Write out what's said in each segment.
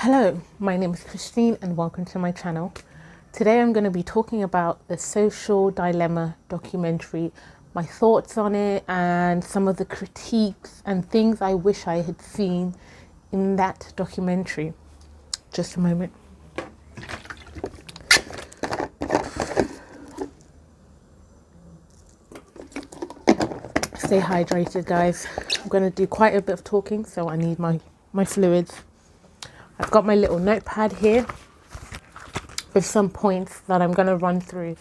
Hello, my name is Christine and welcome to my channel. Today I'm going to be talking about the Social Dilemma documentary, my thoughts on it and some of the critiques and things I wish I had seen in that documentary. Just a moment. Stay hydrated, guys. I'm going to do quite a bit of talking, so I need my fluids. I've got my little notepad here with some points that I'm going to run through.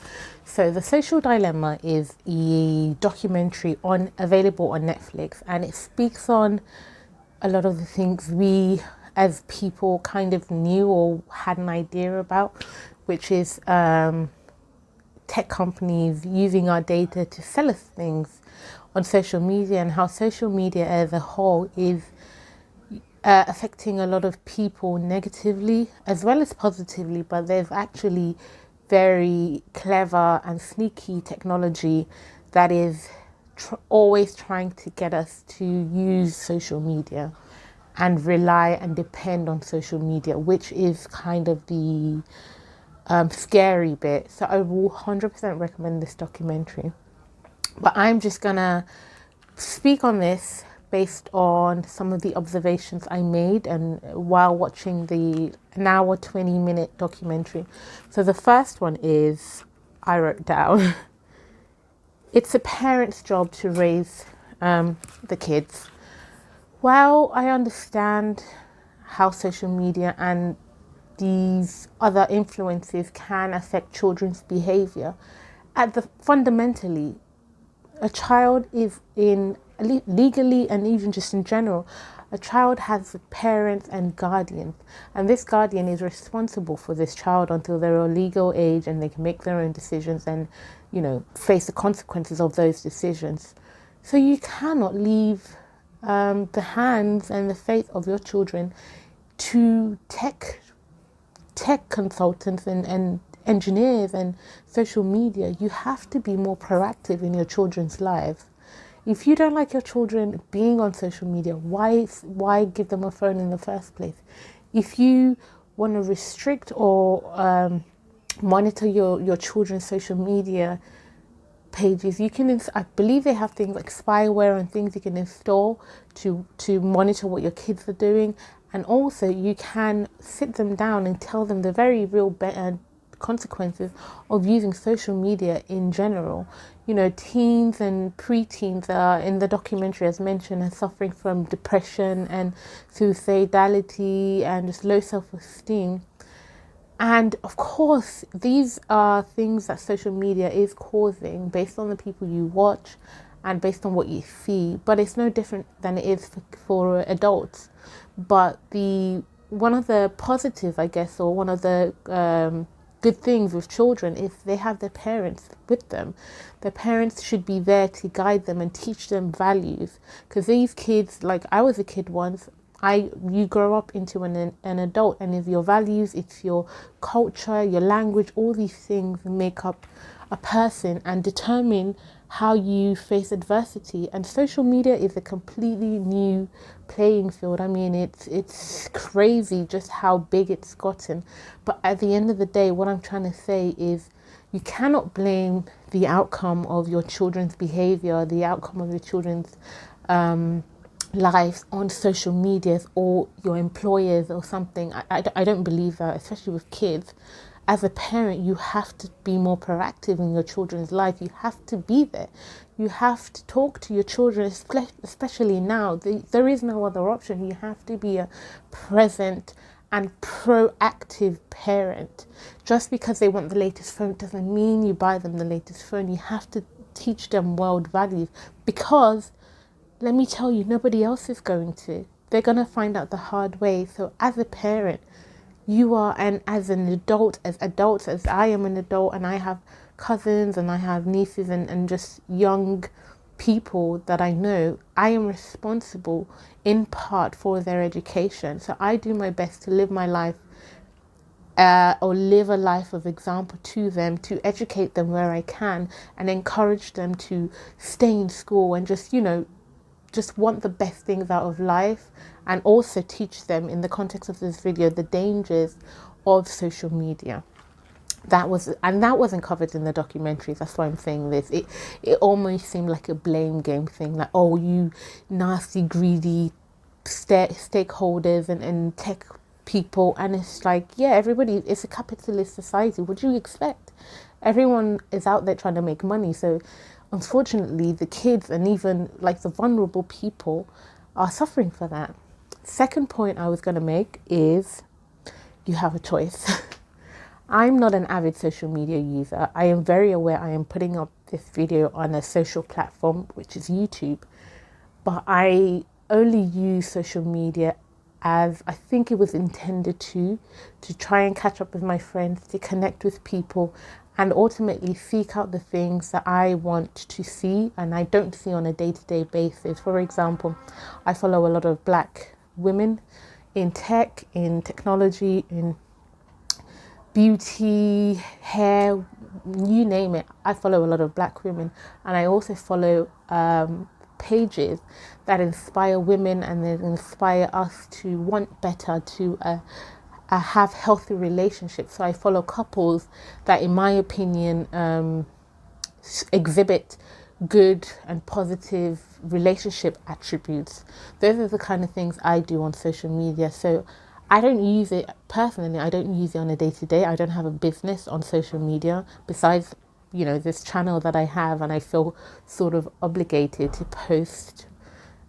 So the Social Dilemma is a documentary available on Netflix, and it speaks on a lot of the things we as people kind of knew or had an idea about, which is tech companies using our data to sell us things on social media, and how social media as a whole is affecting a lot of people negatively as well as positively. But there's actually very clever and sneaky technology that is always trying to get us to use social media and rely and depend on social media, which is kind of the scary bit. So I will 100% recommend this documentary. But I'm just gonna speak on this based on some of the observations I made and while watching an hour 20-minute documentary. So the first one is, I wrote down, it's a parent's job to raise the kids. While I understand how social media and these other influences can affect children's behavior, fundamentally, a child is legally and even just in general, a child has parents and guardians, and this guardian is responsible for this child until they're of legal age and they can make their own decisions and, face the consequences of those decisions. So you cannot leave the hands and the faith of your children to tech consultants and engineers and social media. You have to be more proactive in your children's lives. If you don't like your children being on social media, why give them a phone in the first place? If you want to restrict or monitor your children's social media pages, you can I believe they have things like spyware and things you can install to monitor what your kids are doing. And also you can sit them down and tell them the very real consequences of using social media in general. Teens and preteens are, in the documentary as mentioned, are suffering from depression and suicidality and just low self-esteem. And of course, these are things that social media is causing based on the people you watch and based on what you see. But it's no different than it is for adults. But one of the positives, I guess, or one of the good things with children is they have their parents with them. Their parents should be there to guide them and teach them values. Because these kids, like I was a kid once, you grow up into an adult, and if your values, it's your culture, your language, all these things make up a person and determine how you face adversity. And social media is a completely new playing field. I mean, it's crazy just how big it's gotten. But at the end of the day, what I'm trying to say is you cannot blame the outcome of your children's behavior, the outcome of your children's lives on social medias or your employers or something. I don't believe that, especially with kids. As a parent, you have to be more proactive in your children's life. You have to be there. You have to talk to your children, especially now. There is no other option. You have to be a present and proactive parent. Just because they want the latest phone doesn't mean you buy them the latest phone. You have to teach them world values, because let me tell you, nobody else is going to. They're going to find out the hard way. So as a parent, you are, and as an adult, as adults, as I am an adult, and I have cousins and I have nieces and just young people that I know, I am responsible in part for their education. So I do my best to live my life or live a life of example to them, to educate them where I can and encourage them to stay in school and just want the best things out of life and also teach them, in the context of this video, the dangers of social media. That wasn't covered in the documentary. That's why I'm saying this. It almost seemed like a blame game thing, like, oh, you nasty, greedy stakeholders and tech people. And it's like, yeah, everybody, it's a capitalist society. What do you expect? Everyone is out there trying to make money. So unfortunately, the kids and even like the vulnerable people are suffering for that. Second point I was going to make is you have a choice. I'm not an avid social media user. I am very aware I am putting up this video on a social platform, which is YouTube. But I only use social media as I think it was intended to try and catch up with my friends, to connect with people, and ultimately seek out the things that I want to see and I don't see on a day-to-day basis. For example, I follow a lot of Black women in tech, in technology, in beauty, hair, you name it. I follow a lot of Black women, and I also follow pages that inspire women and that inspire us to want better, to have healthy relationships. So I follow couples that, in my opinion, exhibit good and positive relationship attributes. Those are the kind of things I do on social media. So I don't use it personally. I don't use it on a day-to-day. I don't have a business on social media besides, this channel that I have, and I feel sort of obligated to post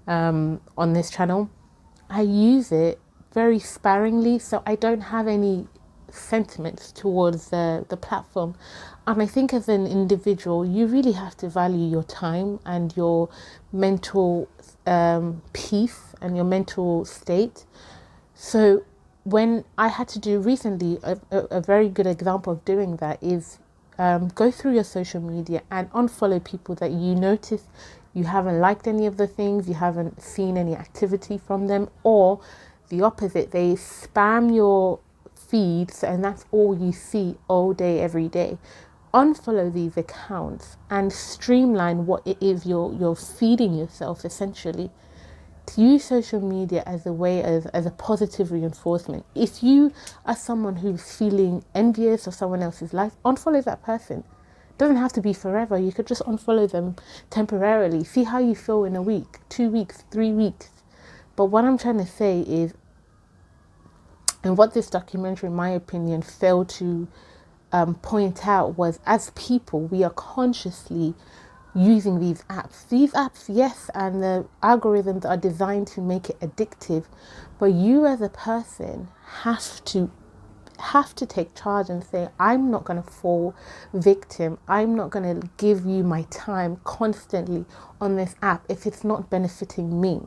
on this channel. I use it very sparingly, so I don't have any sentiments towards the platform. And I think as an individual, you really have to value your time and your mental peace and your mental state. So when I had to do recently, a very good example of doing that is go through your social media and unfollow people that you notice you haven't liked any of the things, you haven't seen any activity from them, or the opposite, they spam your feeds and that's all you see all day, every day. Unfollow these accounts and streamline what it is you're feeding yourself, essentially. To use social media as a way as a positive reinforcement. If you are someone who's feeling envious of someone else's life, unfollow that person. Doesn't have to be forever. You could just unfollow them temporarily. See how you feel in a week, 2 weeks, 3 weeks. But what I'm trying to say is, and what this documentary, in my opinion, failed to point out was, as people, we are consciously using these apps. These apps, yes, and the algorithms are designed to make it addictive, but you as a person have to take charge and say, I'm not going to fall victim. I'm not going to give you my time constantly on this app if it's not benefiting me.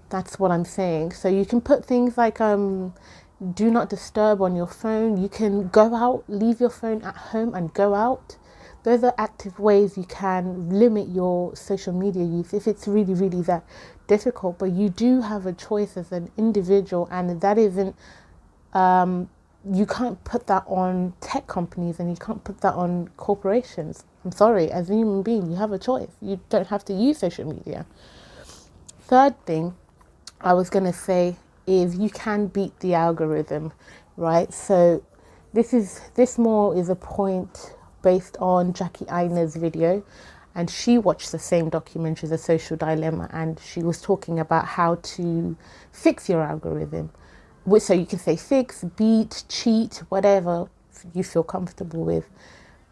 That's what I'm saying. So you can put things like do not disturb on your phone. You can go out, leave your phone at home and go out. Those are active ways you can limit your social media use if it's really, really that difficult. But you do have a choice as an individual, and that isn't, you can't put that on tech companies and you can't put that on corporations. I'm sorry, as a human being, you have a choice. You don't have to use social media. Third thing I was going to say is you can beat the algorithm, right? So this more is a point based on Jackie Aina's video, and she watched the same documentary, The Social Dilemma, and she was talking about how to fix your algorithm. So you can say fix, beat, cheat, whatever you feel comfortable with.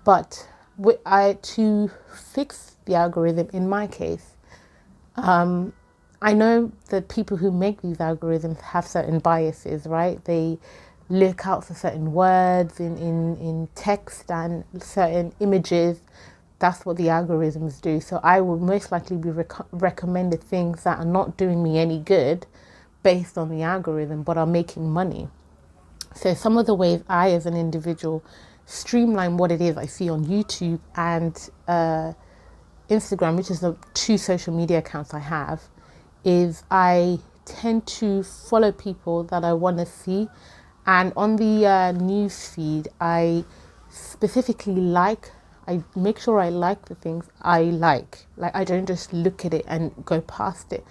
But to fix the algorithm, in my case, I know that people who make these algorithms have certain biases, right? They look out for certain words in text and certain images. That's what the algorithms do. So I will most likely be recommended things that are not doing me any good based on the algorithm, but are making money. So some of the ways I, as an individual, streamline what it is I see on YouTube and Instagram, which is the two social media accounts I have, is I tend to follow people that I want to see. And on the news feed, I specifically I make sure I like the things I like. Like, I don't just look at it and go past it.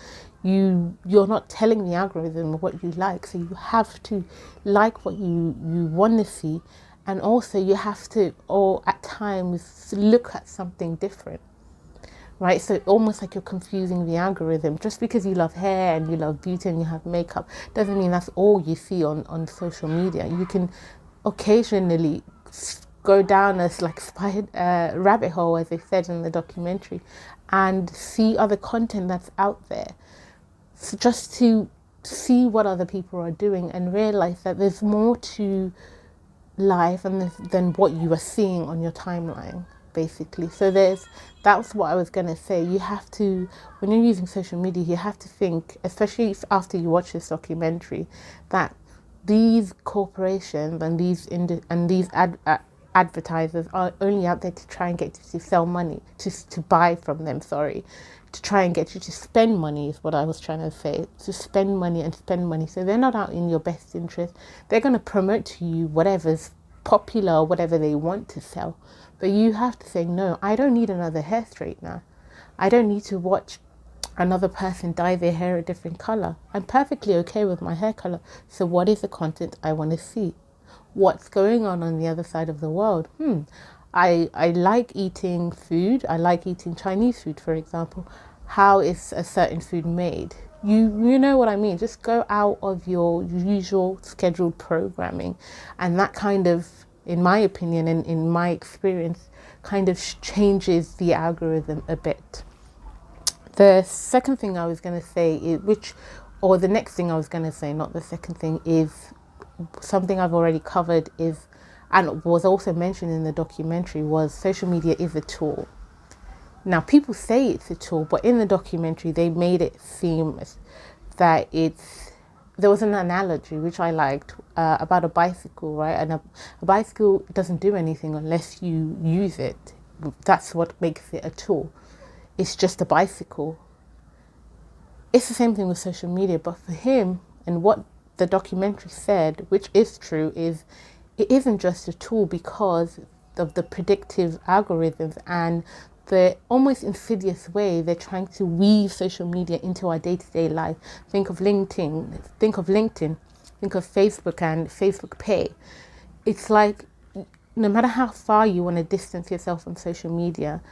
you're not telling the algorithm what you like, so you have to like what you want to see, and also you have to, or at times, look at something different, right? So almost like you're confusing the algorithm. Just because you love hair and you love beauty and you have makeup doesn't mean that's all you see on social media. You can occasionally go down a like rabbit hole, as they said in the documentary, and see other content that's out there. So just to see what other people are doing and realize that there's more to life and than what you are seeing on your timeline, basically. So that's what I was going to say. You have to, when you're using social media, you have to think, especially if after you watch this documentary, that these corporations and these advertisers are only out there to try and get you to sell money, to buy from them, sorry, to try and get you to spend money is what I was trying to say, to spend money and spend money. So they're not out in your best interest. They're going to promote to you whatever's popular or whatever they want to sell. But you have to say, no, I don't need another hair straightener. I don't need to watch another person dye their hair a different color. I'm perfectly okay with my hair color. So what is the content I want to see? What's going on the other side of the world? I like eating food. I like eating Chinese food, for example. How is a certain food made? You know what I mean? Just go out of your usual scheduled programming, and that kind of, in my opinion and in my experience, kind of changes the algorithm a bit. The second thing I was going to say is, the next thing I was going to say, not the second thing, is something I've already covered is, and was also mentioned in the documentary, was social media is a tool. Now, people say it's a tool, but in the documentary, they made it seem that there was an analogy which I liked about a bicycle, right? And a bicycle doesn't do anything unless you use it. That's what makes it a tool. It's just a bicycle. It's the same thing with social media, but for him, and what the documentary said, which is true, is it isn't just a tool because of the predictive algorithms and the almost insidious way they're trying to weave social media into our day-to-day life. Think of LinkedIn, think of Facebook and Facebook Pay. It's like, no matter how far you want to distance yourself from social media,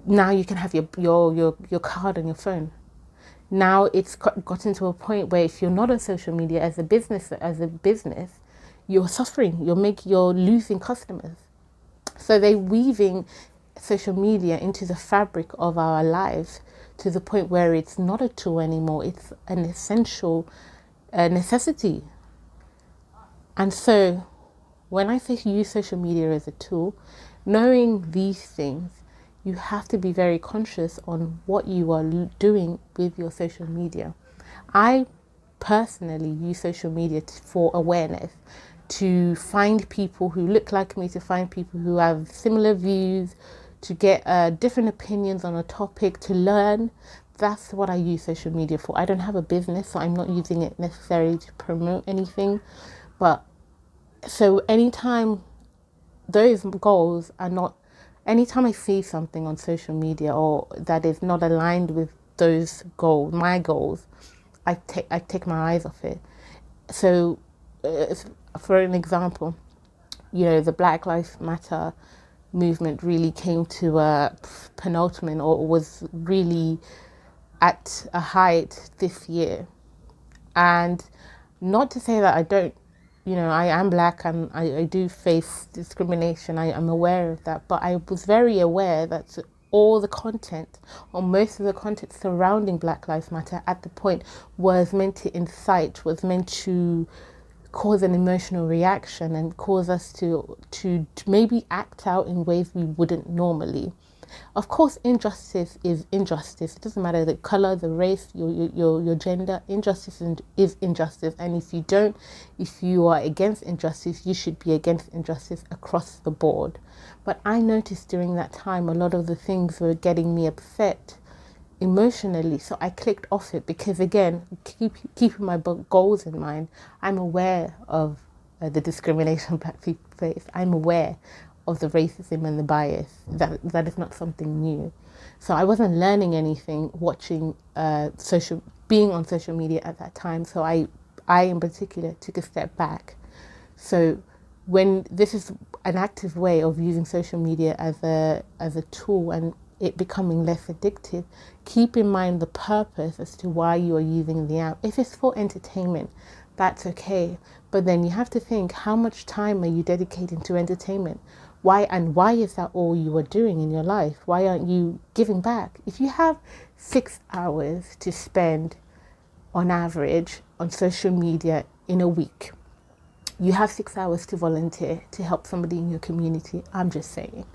now you can have your card on your phone. Now it's gotten to a point where if you're not on social media as a business, you're suffering. You're losing customers. So they're weaving social media into the fabric of our lives to the point where it's not a tool anymore. It's an essential necessity. And so when I say use social media as a tool, knowing these things, you have to be very conscious on what you are doing with your social media. I personally use social media for awareness, to find people who look like me, to find people who have similar views, to get different opinions on a topic, to learn. That's what I use social media for. I don't have a business, so I'm not using it necessarily to promote anything. But so anytime those goals are not, anytime I see something on social media or that is not aligned with those goals, my goals, I take my eyes off it. So, for an example, the Black Lives Matter movement really came to a penultimate, or was really at a height this year. And not to say that I don't, I am black and I do face discrimination. I am aware of that. But I was very aware that all the content, or most of the content surrounding Black Lives Matter at the point, was meant to incite, was meant to cause an emotional reaction and cause us to maybe act out in ways we wouldn't normally. Of course, injustice is injustice. It doesn't matter the color, the race, your gender. Injustice is injustice. And if you are against injustice, you should be against injustice across the board. But I noticed during that time, a lot of the things were getting me upset emotionally. So I clicked off it because, again, keeping my goals in mind, I'm aware of the discrimination Black people face. I'm aware of the racism and the bias. That is not something new. So I wasn't learning anything watching being on social media at that time. So I in particular took a step back. So when this is an active way of using social media as a tool and it becoming less addictive, keep in mind the purpose as to why you are using the app. If it's for entertainment, that's okay. But then you have to think, how much time are you dedicating to entertainment? Why is that all you are doing in your life? Why aren't you giving back? If you have 6 hours to spend on average on social media in a week, you have 6 hours to volunteer to help somebody in your community. I'm just saying.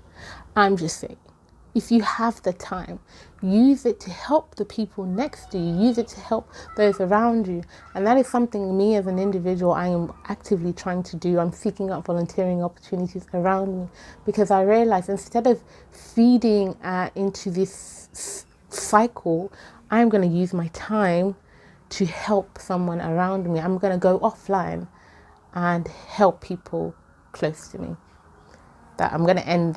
If you have the time, use it to help the people next to you. Use it to help those around you. And that is something me as an individual, I am actively trying to do. I'm seeking out volunteering opportunities around me because I realize instead of feeding into this cycle, I'm going to use my time to help someone around me. I'm going to go offline and help people close to me. That I'm going to end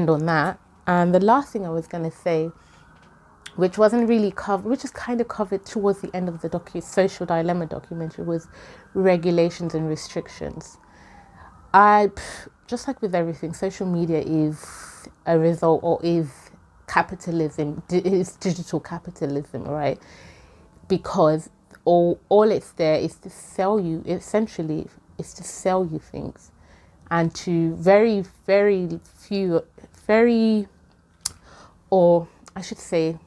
on that. And the last thing I was going to say, which wasn't really covered, which is kind of covered towards the end of the social dilemma documentary, was regulations and restrictions. Just like with everything, social media is a result, or is capitalism, is digital capitalism, right? Because all it's there is to sell you, essentially, is to sell you things. And to very, very few, or I should say,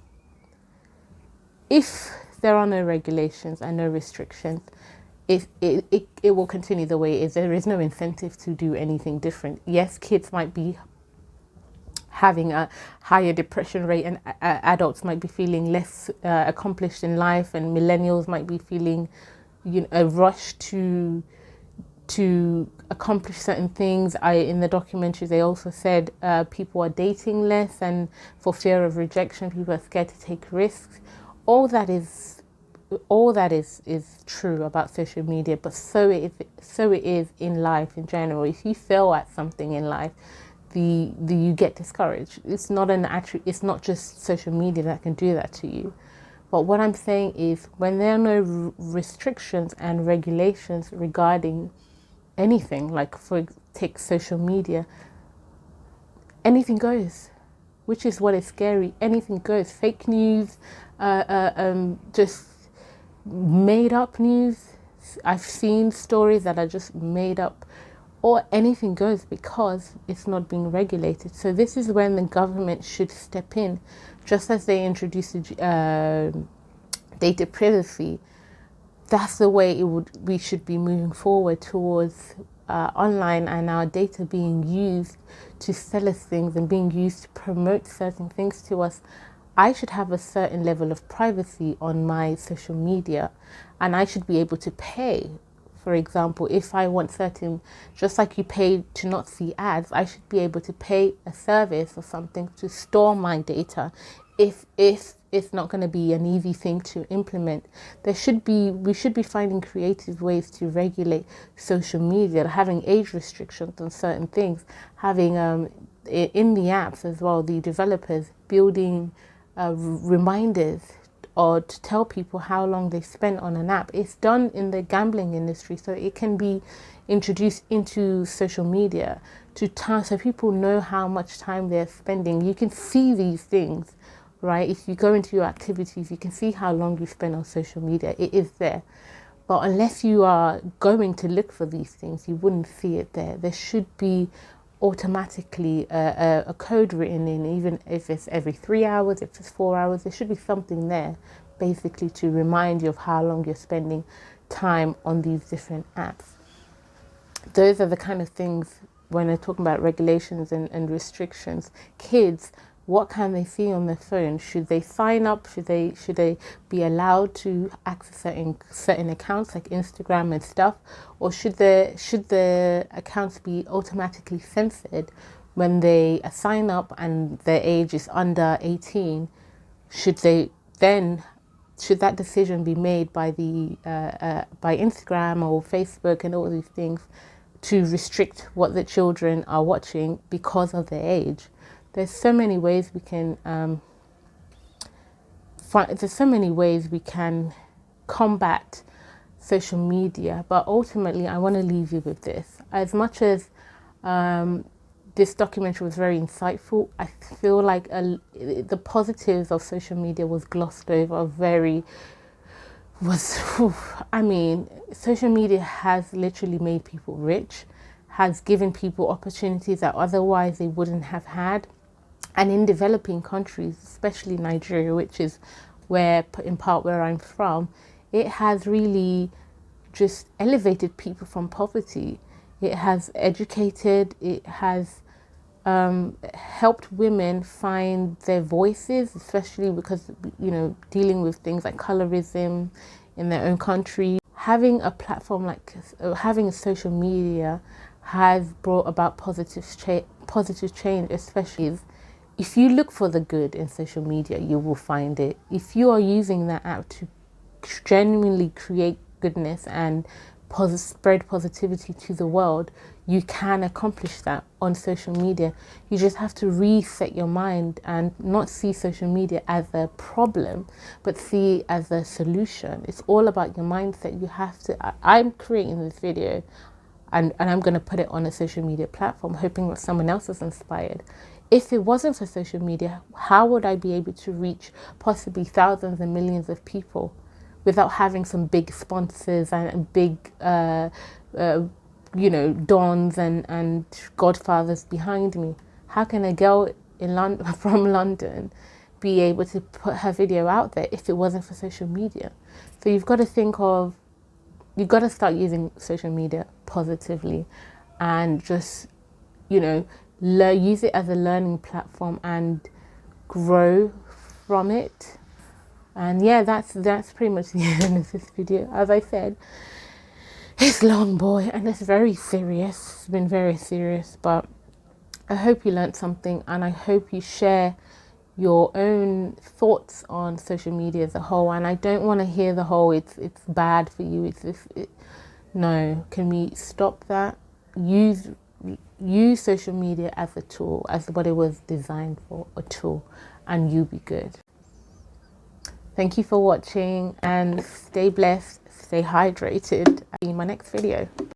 if there are no regulations and no restrictions, it will continue the way it is. There is no incentive to do anything different. Yes, kids might be having a higher depression rate, and adults might be feeling less accomplished in life, and millennials might be feeling, a rush to accomplish certain things. In the documentary, they also said people are dating less, and for fear of rejection, people are scared to take risks. All that is true about social media, but so it is in life in general. If you fail at something in life, you get discouraged. It's not just social media that can do that to you. But what I'm saying is, when there are no restrictions and regulations regarding anything, like take social media, anything goes, which is what is scary. Anything goes. Fake news, just made up news. I've seen stories that are just made up, or anything goes, because it's not being regulated. So this is when the government should step in, just as they introduced data privacy. That's the way we should be moving forward towards online, and our data being used to sell us things and being used to promote certain things to us. I should have a certain level of privacy on my social media, and I should be able to pay. For example, if I want certain, just like you pay to not see ads, I should be able to pay a service or something to store my data. If it's not going to be an easy thing to implement, we should be finding creative ways to regulate social media, having age restrictions on certain things, having in the apps as well, the developers building reminders, or to tell people how long they spent on an app. It's done in the gambling industry, so it can be introduced into social media so people know how much time they're spending. You can see these things, right? If you go into your activities, you can see how long you spend on social media. It is there. But unless you are going to look for these things, you wouldn't see it there. There should be automatically a code written in, even if it's every 3 hours, if it's 4 hours, there should be something there basically to remind you of how long you're spending time on these different apps. Those are the kind of things when they're talking about regulations and restrictions. Kids, what can they see on their phone? Should they sign up? Should they be allowed to access certain accounts like Instagram and stuff? Or should the accounts be automatically censored when they sign up and their age is under 18? Should that decision be made by by Instagram or Facebook and all these things to restrict what the children are watching because of their age? There's so many ways we can there's so many ways we can combat social media, but ultimately I want to leave you with this. As much as this documentary was very insightful, I feel like the positives of social media was glossed over I mean, social media has literally made people rich, has given people opportunities that otherwise they wouldn't have had. And in developing countries, especially Nigeria, which is in part where I'm from, it has really just elevated people from poverty. It has educated, it has helped women find their voices, especially because, dealing with things like colorism in their own country. Having a platform having a social media has brought about positive change, especially if you look for the good in social media, you will find it. If you are using that app to genuinely create goodness and spread positivity to the world, you can accomplish that on social media. You just have to reset your mind and not see social media as a problem, but see it as a solution. It's all about your mindset. You have to, I'm creating this video and I'm going to put it on a social media platform, hoping that someone else is inspired. If it wasn't for social media, how would I be able to reach possibly thousands and millions of people without having some big sponsors and big, dons and godfathers behind me? How can a girl from London be able to put her video out there if it wasn't for social media? So you've got to start using social media positively and just, use it as a learning platform and grow from it. And yeah, that's pretty much the end of this video. As I said, it's long, boy, and it's very serious. It's been very serious, but I hope you learned something, and I hope you share your own thoughts on social media as a whole. And I don't want to hear the whole it's bad for you, no. Can we stop that? Use social media as a tool, as what it was designed for, a tool, and you be good. Thank you for watching, and stay blessed, stay hydrated. I'll see you in my next video.